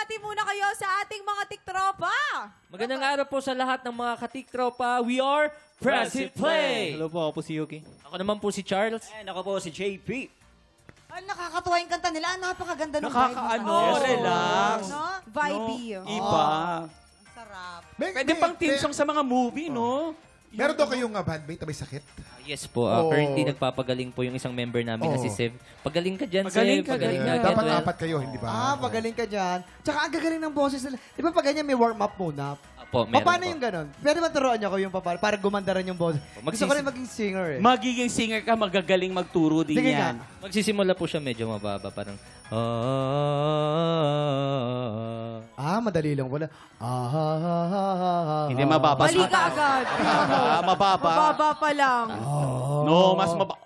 bati muna kayo sa ating mga tiktropa. Magandang araw po sa lahat ng mga katiktropa. We are Press It Play! Hello po, ako po si Yuki. Ako naman po si Charles. And ako po si JP. Ay, nakakatuwa yung kanta nila. Napakaganda ng vibe. Nakakaano, relax. No? Vibey. Iba. Ang sarap. Pwede pang team song sa mga movie, no? Meron daw kayong bandmate na may sakit? Yes po. Currently, nagpapagaling po yung isang member namin na si Sev. Pagaling ka dyan, Magaling Sev. ka, Pagaling ka. ganyan. Get Dapat well. apat kayo, hindi ba? Pagaling ka dyan. Tsaka ang gagaling ng boses nila. Di ba pag ganyan may warm-up muna? Apo, meron Paano po. yung ganon? Pwede ba turuan niyo ko yung papal para gumanda rin yung boses? Gusto ko rin maging singer eh. Magiging singer ka, magagaling magturo din Sige yan. nga. Magsisimula po siya medyo mababa. Parang... Madali lang pala. Hindi mababa. Mali ka agad. Mababa. Mababa pa lang. No, mas mababa.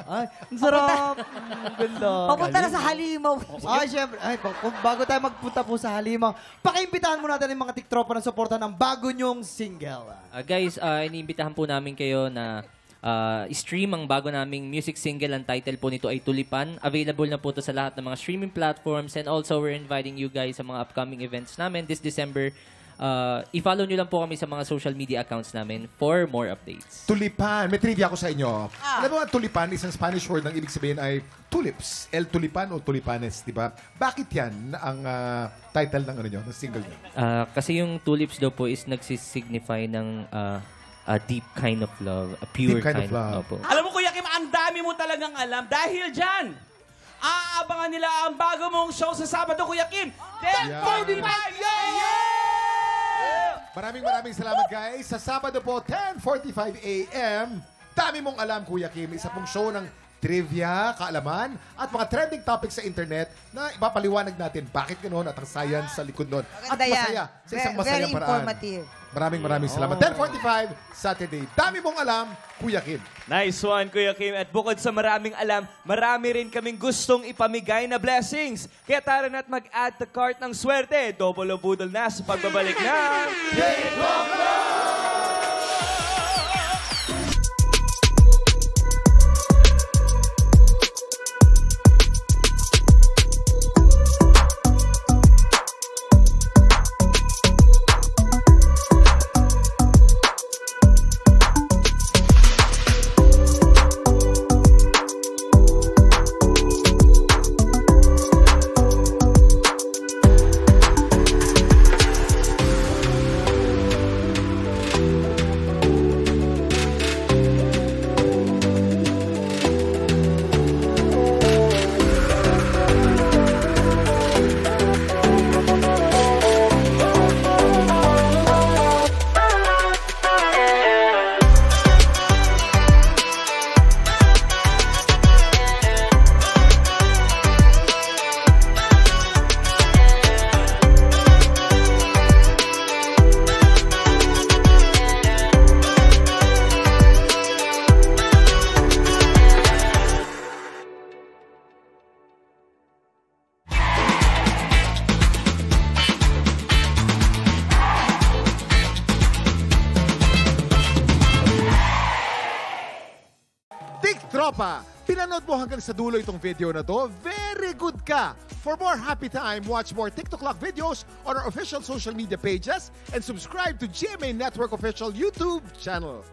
Ay, ang sarap. Ang ganda. Papunta na sa halimaw. Ay, syempre. Ay, bago tayo magpunta po sa halimaw, pakiimbitahan mo natin yung mga tiktropa na suporta ng bago nyong single. Guys, iniimbitahan po namin kayo na stream ang bago naming music single. Ang title po nito ay Tulipan. Available na po ito sa lahat ng mga streaming platforms, and also we're inviting you guys sa mga upcoming events namin this December. I-follow nyo lang po kami sa mga social media accounts namin for more updates. Tulipan. May trivia ako sa inyo. Alam mo nga, tulipan, isang Spanish word ng ibig sabihin ay tulips. El tulipan o tulipanes, di ba? Bakit yan ang title ng, ng single nyo? Kasi yung tulips daw po is nagsisignify ng a deep kind of love, a pure Deep kind of love. Opo. Alam mo, Kuya Kim, ang dami mo talagang alam. Dahil dyan, aabangan nila ang bago mong show sa Sabado, Kuya Kim. 10:45! Yeah! Maraming salamat, guys. Sa Sabado po, 10:45 a.m. Dami mong alam, Kuya Kim. Isa pong show ng trivia, kaalaman, at mga trending topics sa internet na ipapaliwanag natin bakit ganoon at ang science sa likod nun. At masaya sa isang masayang paraan. Maraming salamat. 10:45 Saturday. Dami mong alam, Kuya Kim. Nice one, Kuya Kim. At bukod sa maraming alam, marami rin kaming gustong ipamigay na blessings. Kaya tara na't mag-add to cart ng swerte. Double o budol na sa pagbabalik na... Tropa, pinanood mo hanggang sa dulo itong video na to, very good ka! For more happy time, watch more TikTok Clock videos on our official social media pages and subscribe to GMA Network official YouTube channel.